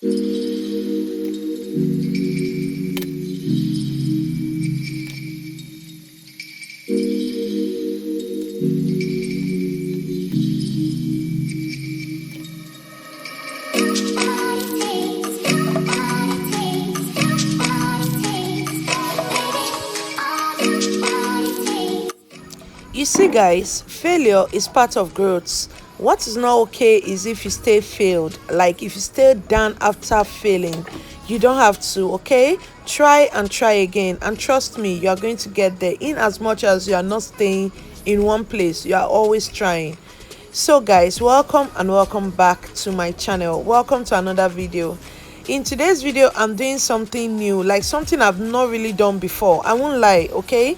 You see, guys, failure is part of growth. What is not okay is if you stay failed, like if you stay down after failing. You don't have to, okay? Try and try again, and trust me, you are going to get there. In as much as you are not staying in one place, you are always trying. So guys, welcome and welcome back to my channel. Welcome to another video. In today's video, I'm doing something new, like something I've not really done before. I won't lie, okay?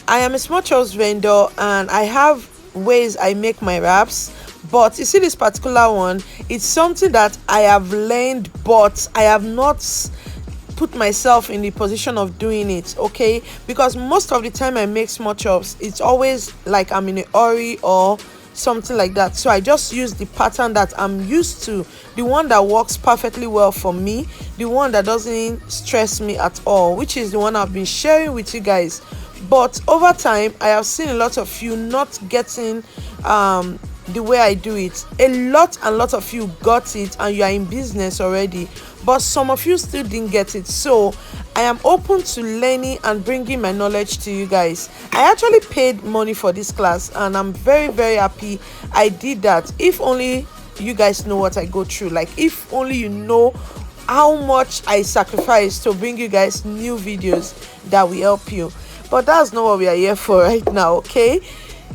I am a small chops vendor and I have ways I make my wraps, but you see this particular one, it's something that I have learned, but I have not put myself in the position of doing it, okay? Because most of the time I make small chops, it's always like I'm in a hurry or something like that. So I just use the pattern that I'm used to, the one that works perfectly well for me, the one that doesn't stress me at all, which is the one I've been sharing with you guys. But over time, I have seen a lot of you not getting the way I do it. A lot of you got it and you are in business already, but some of you still didn't get it. So I am open to learning and bringing my knowledge to you guys. I actually paid money for this class and I'm very happy I did that. If only you guys know what I go through, like if only you know how much I sacrifice to bring you guys new videos that will help you. But that's not what we are here for right now, okay?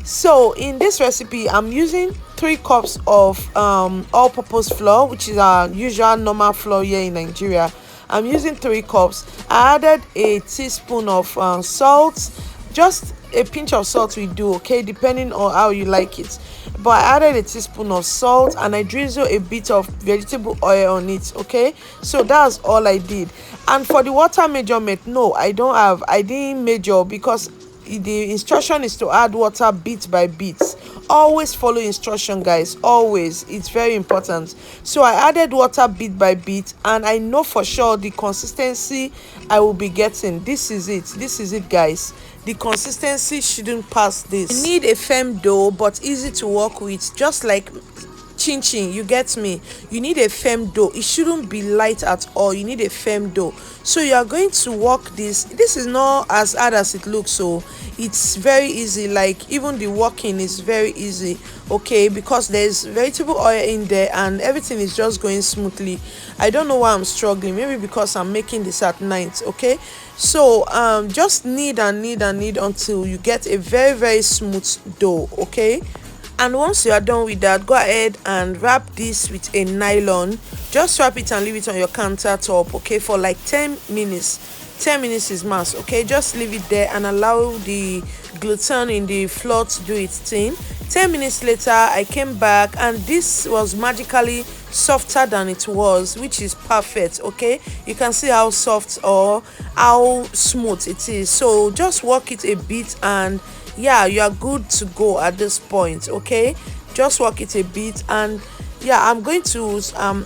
So in this recipe, I'm using 3 cups of all-purpose flour, which is our usual normal flour here in Nigeria. I'm using 3 cups. I added a teaspoon of salt, just a pinch of salt we do, okay, depending on how you like it. But I added a teaspoon of salt and I drizzle a bit of vegetable oil on it, okay? So that's all I did. And for the water measurement, no, I didn't measure because the instruction is to add water bit by bit. Always follow instruction, guys, always. It's very important. So I added water bit by bit and I know for sure the consistency I will be getting. This is it, guys. The consistency shouldn't pass this. You need a firm dough but easy to work with, just like chinchin, you get me? You need a firm dough. It shouldn't be light at all. You need a firm dough. So you are going to work this. This is not as hard as it looks, so it's very easy. Like even the working is very easy, okay, because there's vegetable oil in there and everything is just going smoothly. I don't know why I'm struggling, maybe because I'm making this at night, okay? So just knead until you get a very smooth dough, okay? And once you are done with that, go ahead and wrap this with a nylon. Just wrap it and leave it on your countertop, okay, for like 10 minutes. 10 minutes is max, okay? Just leave it there and allow the gluten in the flour to do its thing. 10 minutes later, I came back and this was magically softer than it was, which is perfect, okay? You can see how soft or how smooth it is. So just work it a bit and yeah, you are good to go at this point, okay? Just work it a bit and yeah, I'm going to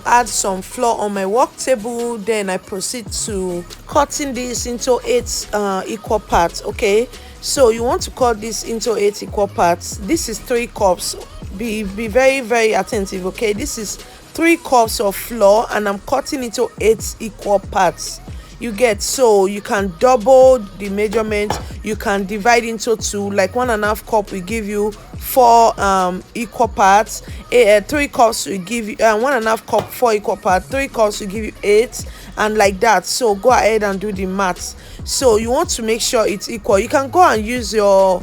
add some flour on my work table. Then I proceed to cutting this into 8 equal parts, okay? So you want to cut this into 8 equal parts. This is 3 cups. Be very attentive, okay? This is 3 cups of flour and I'm cutting into 8 equal parts. You get, so you can double the measurement, you can divide into 2, like 1.5 cup will give you 4 equal parts, 3 cups will give you 1.5 cup 4 equal parts, 3 cups will give you 8, and like that. So go ahead and do the maths. So you want to make sure it's equal. You can go and use your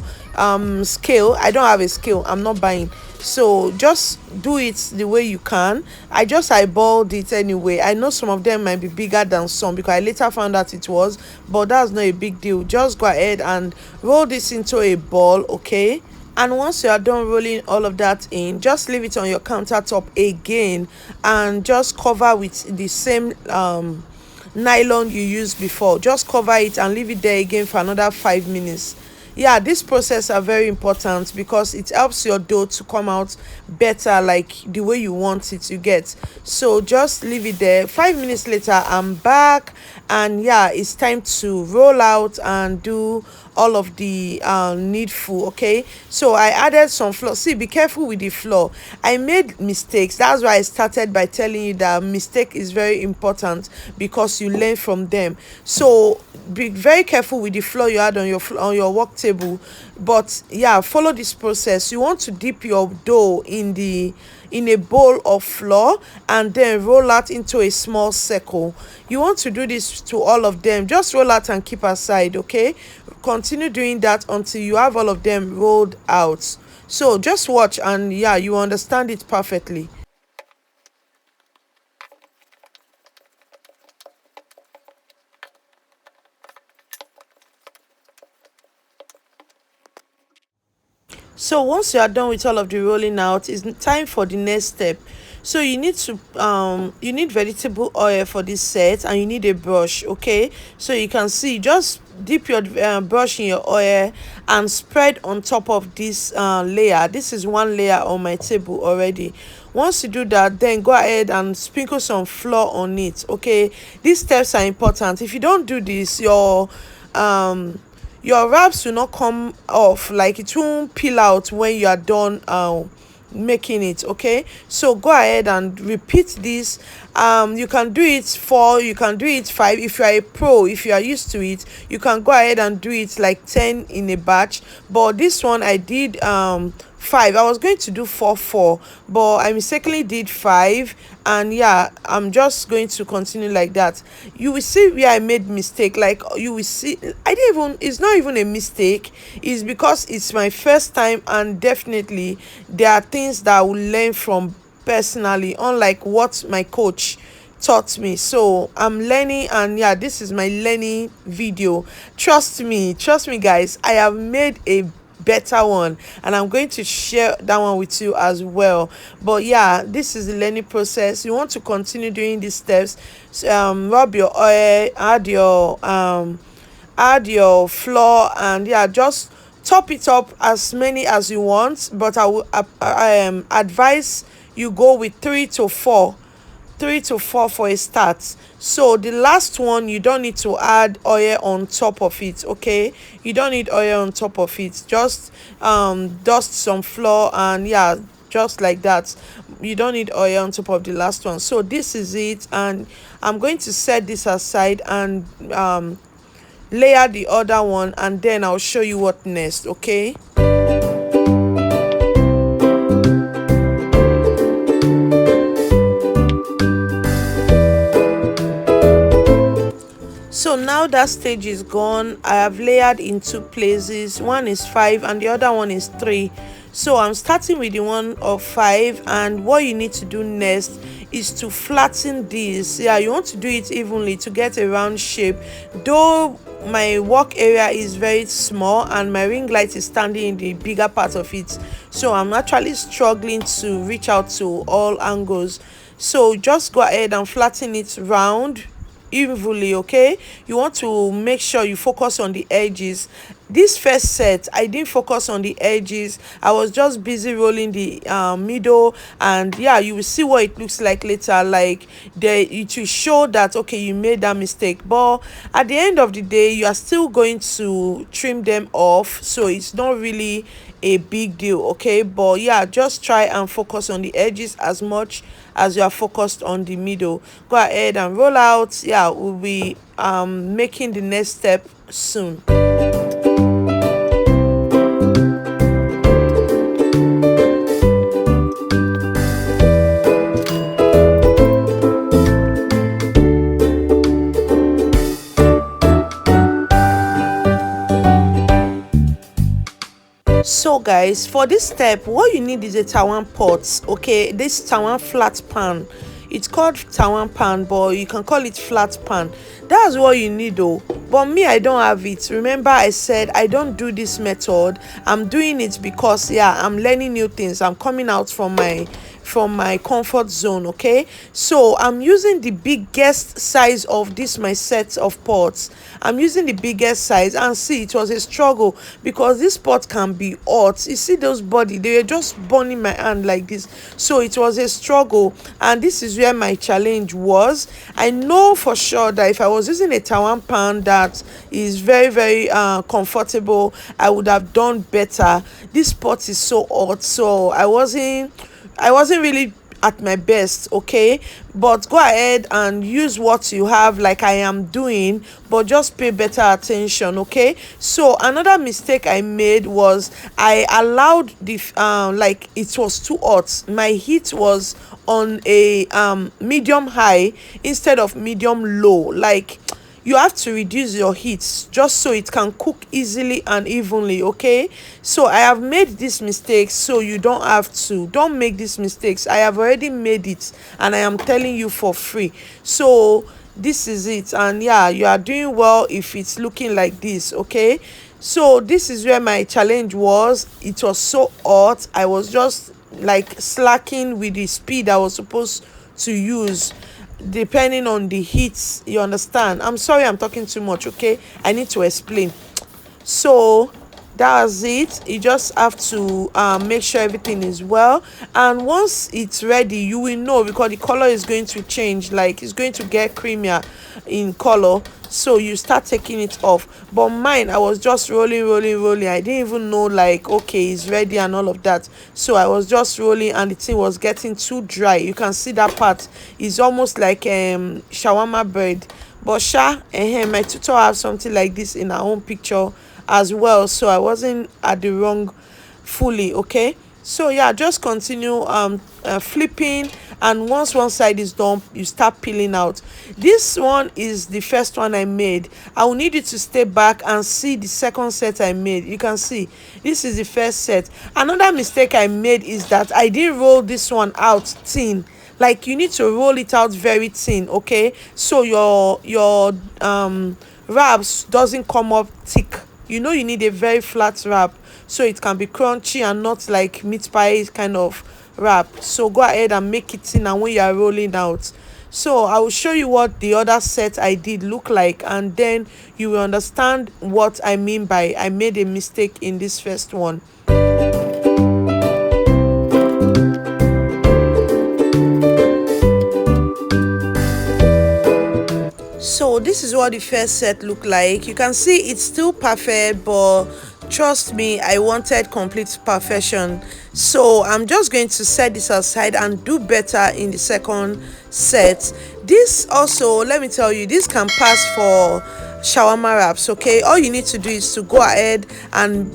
scale. I don't have a scale, I'm not buying, so just do it the way you can. I just eyeballed it anyway. I know some of them might be bigger than some because I later found out it was, but that's not a big deal. Just go ahead and roll this into a ball, okay? And once you are done rolling all of that in, just leave it on your countertop again and just cover with the same nylon you used before. Just cover it and leave it there again for another 5 minutes. yeah, this process are very important because it helps your dough to come out better, like the way you want it, you get. So just leave it there. 5 minutes later, I'm back, and yeah, it's time to roll out and do all of the needful. Okay, so I added some flour. See, be careful with the flour. I made mistakes. That's why I started by telling you that mistake is very important because you learn from them. So be very careful with the flour you add on your work table. But yeah, follow this process. You want to dip your dough in a bowl of flour and then roll out into a small circle. You want to do this to all of them. Just roll out and keep aside. Okay, continue doing that until you have all of them rolled out. So just watch, and yeah, you understand it perfectly. So once you are done with all of the rolling out, it's time for the next step. So you need vegetable oil for this set, and you need a brush. Okay, so you can see, just dip your brush in your oil and spread on top of this layer. This is one layer on my table already. Once you do that, then go ahead and sprinkle some flour on it. Okay, these steps are important. If you don't do this, your wraps will not come off, like it won't peel out when you are done making it. Okay, so go ahead and repeat this. You can do it 4, you can do it 5. If you are a pro, if you are used to it, you can go ahead and do it like 10 in a batch. But this one I did 5. I was going to do 4, but I mistakenly did 5, and yeah, I'm just going to continue like that. You will see where I made mistake. Like, you will see, I didn't even, it's not even a mistake, it's because it's my first time, and definitely there are things that I will learn from personally, unlike what my coach taught me. So I'm learning, and yeah, this is my learning video. Trust me, guys, I have made a better one, and I'm going to share that one with you as well. But yeah, this is the learning process. You want to continue doing these steps. Rub your oil, add your flour, and yeah, just top it up as many as you want. But I will advise you go with 3 to 4 for a start. So the last one, you don't need to add oil on top of it. Okay, you don't need oil on top of it. Just dust some flour, and yeah, just like that. You don't need oil on top of the last one. So this is it, and I'm going to set this aside and layer the other one, and then I'll show you what next. Okay. So now that stage is gone, I have layered in 2 places. One is 5 and the other one is 3. So I'm starting with the one of 5, and what you need to do next is to flatten this. Yeah, you want to do it evenly to get a round shape. Though my work area is very small and my ring light is standing in the bigger part of it, so I'm actually struggling to reach out to all angles. So just go ahead and flatten it round evenly. Okay, you want to make sure you focus on the edges. This first set, I didn't focus on the edges. I was just busy rolling the middle, and yeah, you will see what it looks like later. Like, it will show that okay, you made that mistake, but at the end of the day, you are still going to trim them off, so it's not really a big deal. Okay, but yeah, just try and focus on the edges as much as you are focused on the middle. Go ahead and roll out. Yeah, we'll be making the next step soon. So guys, for this step, what you need is a tawan pot. Okay, this tawan flat pan, it's called tawan pan, but you can call it flat pan. That's what you need though. But me, I don't have it. Remember, I said I don't do this method. I'm doing it because yeah, I'm learning new things. I'm coming out from my from my comfort zone. Okay, so I'm using the biggest size of this my set of pots. I'm using the biggest size, and see, it was a struggle because this pot can be hot. You see those body, they were just burning my hand like this. So it was a struggle, and this is where my challenge was. I know for sure that if I was using a Taiwan pan that is very comfortable, I would have done better. This pot is so hot, so I wasn't really at my best. Okay, but go ahead and use what you have like I am doing, but just pay better attention. Okay, so another mistake I made was I allowed the like it was too hot. My heat was on a medium high instead of medium low. Like, you have to reduce your heat just so it can cook easily and evenly. Okay, so I have made this mistake, so you don't have to. Don't make these mistakes. I have already made it, and I am telling you for free. So this is it, and yeah, you are doing well if it's looking like this. Okay, so this is where my challenge was. It was so hot, I was just like slacking with the speed I was supposed to use depending on the heat. You understand? I'm sorry, I'm talking too much. Okay, I need to explain. So that's it. You just have to make sure everything is well, and once it's ready, you will know, because the color is going to change, like it's going to get creamier in color. So you start taking it off. But mine, I was just rolling. I didn't even know, like, okay, it's ready and all of that. So I was just rolling, and the thing was getting too dry. You can see that part is almost like shawarma bread. But my tutor have something like this in her own picture as well, so I wasn't at the wrong fully. Okay, so yeah, just continue flipping, and once one side is done, you start peeling out. This one is the first one I made. I will need you to stay back and see the second set I made. You can see this is the first set. Another mistake I made is that I didn't roll this one out thin. Like, you need to roll it out very thin. Okay, so your wraps doesn't come up thick. You know, you need a very flat wrap so it can be crunchy and not like meat pie kind of wrap. So go ahead and make it thin, and when you are rolling out. So I will show you what the other set I did look like, and then you will understand what I mean by I made a mistake in this first one. So this is what the first set look like. You can see it's still perfect, but trust me, I wanted complete perfection. So I'm just going to set this aside and do better in the second set. This also, let me tell you, this can pass for shawarma wraps. Okay, all you need to do is to go ahead and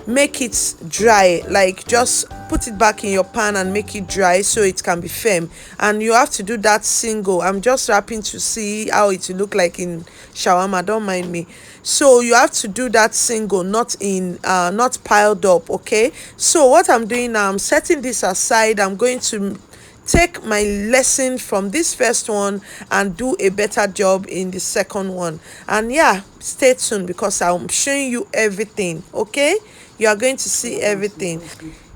make it dry. Like, just put it back in your pan and make it dry so it can be firm, and you have to do that single. I'm just wrapping to see how it will look like in shawarma, don't mind me. So you have to do that single, not in not piled up. Okay, so what I'm doing now, I'm setting this aside. I'm going to take my lesson from this first one and do a better job in the second one. And yeah, stay tuned because I'm showing you everything. Okay, you are going to see everything.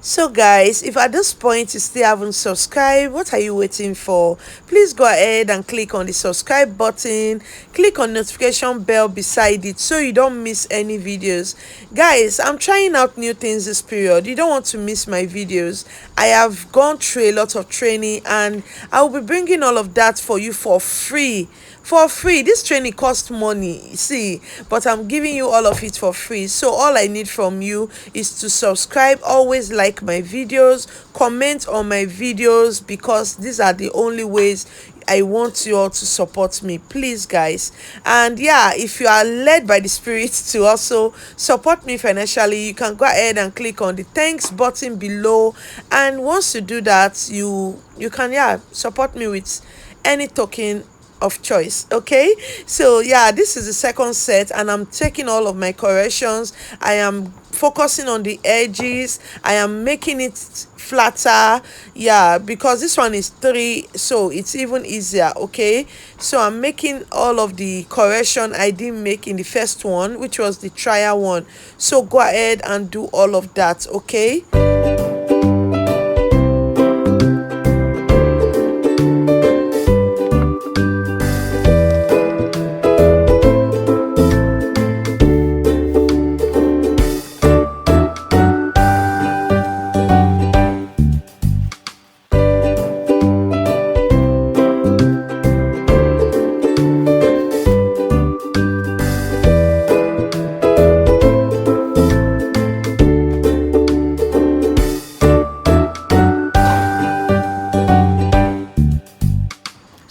So guys, if at this point you still haven't subscribed, what are you waiting for? Please go ahead and click on the subscribe button, click on notification bell beside it so you don't miss any videos. Guys, I'm trying out new things this period. You don't want to miss my videos. I have gone through a lot of training, and I will be bringing all of that for you for free. This training costs money, see, but I'm giving you all of it for free. So all I need from you is to subscribe, always like my videos, comment on my videos, because these are the only ways I want you all to support me, please guys. And yeah, if you are led by the spirit to also support me financially, you can go ahead and click on the thanks button below, and once you do that, you can support me with any token of choice. Okay, so yeah, this is the second set, and I'm taking all of my corrections. I am focusing on the edges. I am making it flatter, yeah, because this one is 3, so it's even easier. Okay, so I'm making all of the correction I didn't make in the first one, which was the trial one. So go ahead and do all of that. Okay.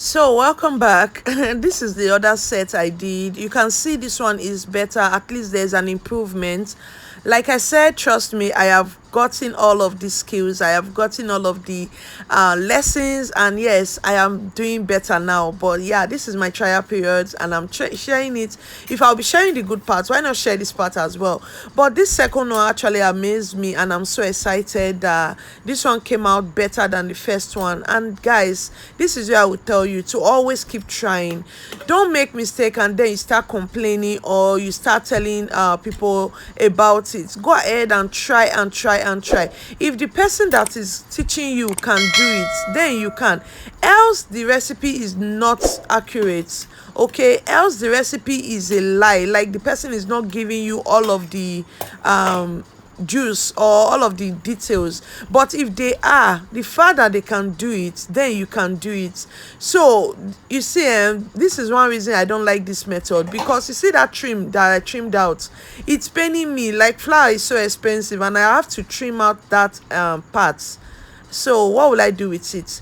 So welcome back. This is the other set I did. You can see this one is better. At least there's an improvement. Like I said, trust me, I have gotten all of these skills. I have gotten all of the lessons, and yes, I am doing better now. But yeah, this is my trial period, and I'm sharing it. If I'll be sharing the good parts, why not share this part as well? But this second one actually amazed me, and I'm so excited that this one came out better than the first one. And guys, this is where I would tell you to always keep trying. Don't make mistake and then you start complaining, or you start telling people about it. Go ahead and try and try and try. If the person that is teaching you can do it, then you can. Else the recipe is not accurate. Okay, else the recipe is a lie, like the person is not giving you all of the juice or all of the details. But if they are, the fact that they can do it, then you can do it. So you see, this is one reason I don't like this method, because you see that trim that I trimmed out, it's paining me. Like, flour is so expensive and I have to trim out that part. So what will I do with it?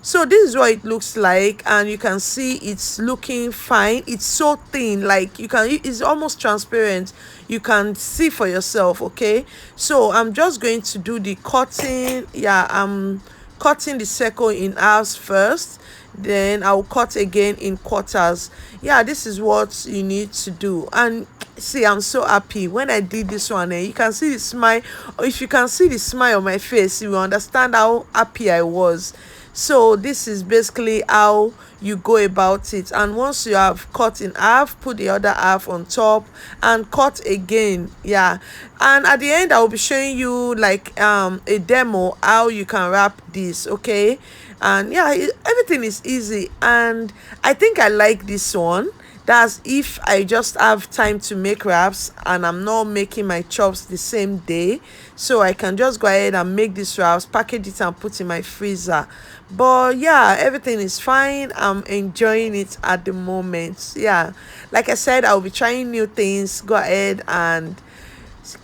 So this is what it looks like, and you can see it's looking fine. It's so thin, like it's almost transparent. You can see for yourself. Okay, so I'm just going to do the cutting. Yeah, I'm cutting the circle in halves first, then I'll cut again in quarters. Yeah, this is what you need to do. And see, I'm so happy when I did this one. You can see the smile. If you can see the smile on my face, you will understand how happy I was. So this is basically how you go about it. And once you have cut in half, put the other half on top and cut again. Yeah, and at the end I will be showing you like a demo how you can wrap this. Okay, and yeah, everything is easy, and I think I like this one. That's if I just have time to make wraps and I'm not making my chops the same day. So I can just go ahead and make these wraps, package it and put in my freezer. But yeah, everything is fine. I'm enjoying it at the moment. Yeah, like I said, I'll be trying new things. Go ahead and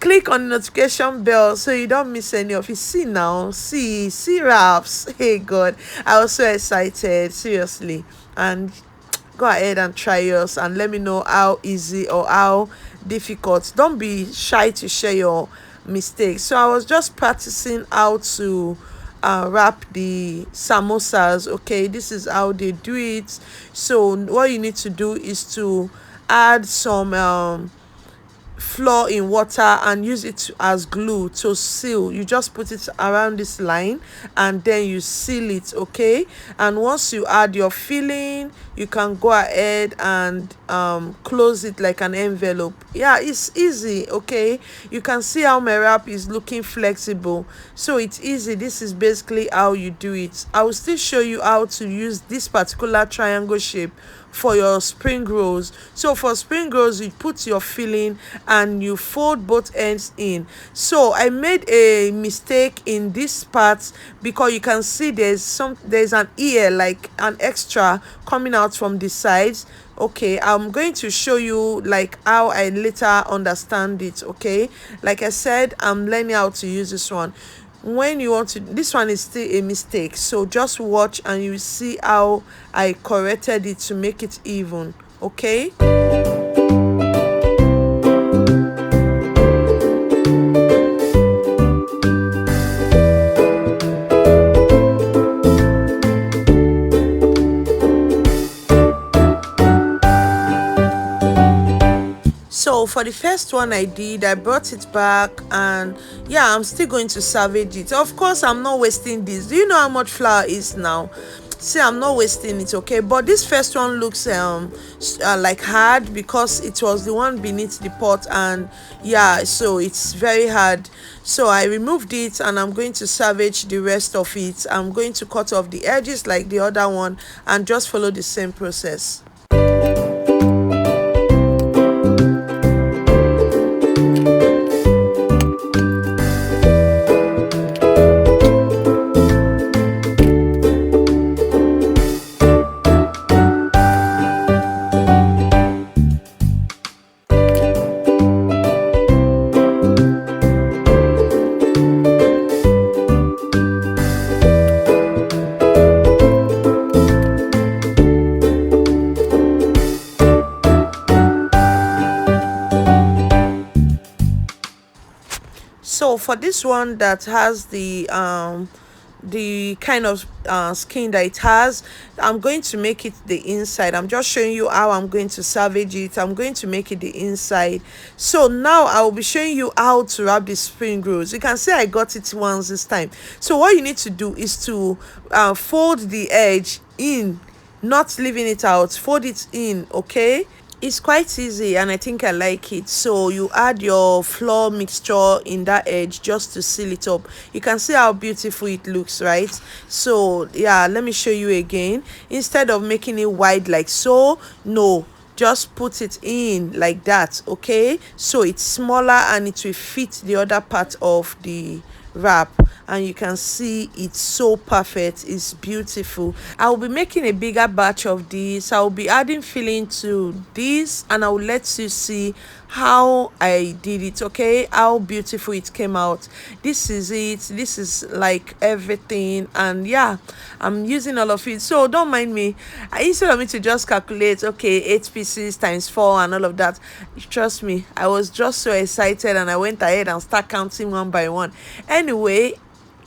click on the notification bell so you don't miss any of it. See now, see wraps. Hey God, I was so excited, seriously. And go ahead and try yours and let me know how easy or how difficult. Don't be shy to share your mistakes. So I was just practicing how to wrap the samosas. Okay, this is how they do it. So what you need to do is to add some flour in water and use it as glue to seal. You just put it around this line and then you seal it. Okay, and once you add your filling, you can go ahead and close it like an envelope. Yeah, it's easy. Okay, you can see how my wrap is looking flexible, so it's easy. This is basically how you do it. I will still show you how to use this particular triangle shape for your spring rolls. So for spring rolls, you put your filling and you fold both ends in. So I made a mistake in this part because you can see there's an ear, like an extra coming out from the sides. Okay, I'm going to show you like how I later understand it. Okay, like I said, I'm learning how to use this one. When you want to, this one is still a mistake, so just watch and you see how I corrected it to make it even. Okay, so for the first one I did, I brought it back, and yeah, I'm still going to salvage it. Of course, I'm not wasting this. Do you know how much flour is now? See, I'm not wasting it. Okay, but this first one looks like hard because it was the one beneath the pot, and yeah, so it's very hard. So I removed it and I'm going to salvage the rest of it. I'm going to cut off the edges like the other one and just follow the same process. So for this one that has the kind of skin that it has, I'm going to make it the inside. I'm just showing you how I'm going to salvage it. I'm going to make it the inside. So now I will be showing you how to wrap the spring rolls. You can see I got it once this time. So what you need to do is to fold the edge in, not leaving it out. Fold it in, okay? It's quite easy and I think I like it. So you add your flour mixture in that edge just to seal it up. You can see how beautiful it looks, right? So yeah, let me show you again. Instead of making it wide like so, no, just put it in like that, okay? So it's smaller and it will fit the other part of the wrap, and you can see it's so perfect. It's beautiful. I will be making a bigger batch of this. I will be adding filling to this and I will let you see how I did it, okay? How beautiful it came out. This is it. This is like everything, and yeah, I'm using all of it, so don't mind me. Instead of me to just calculate, okay, 8 pieces times 4 and all of that, trust me, I was just so excited and I went ahead and start counting one by one. Anyway,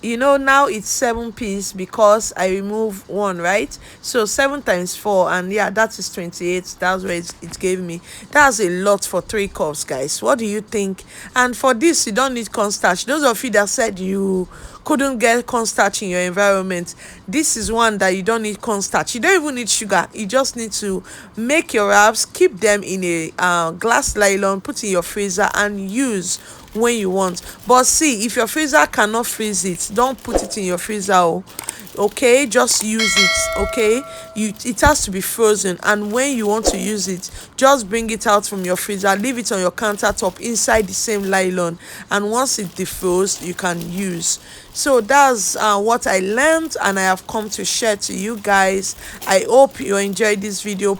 you know, now it's 7 pieces because I remove one, right? So 7 times 4, and yeah, that is 28. That's what it gave me. That's a lot for 3 cups, guys. What do you think? And for this, you don't need cornstarch. Those of you that said you couldn't get cornstarch in your environment, this is one that you don't need cornstarch. You don't even need sugar. You just need to make your wraps, keep them in a glass nylon, put in your freezer and use when you want. But see, if your freezer cannot freeze it, don't put it in your freezer, oh, okay? Just use it, okay? It has to be frozen, and when you want to use it, just bring it out from your freezer, leave it on your countertop inside the same nylon, and once it defrosts, you can use. So that's what I learned and I have come to share to you guys. I hope you enjoyed this video.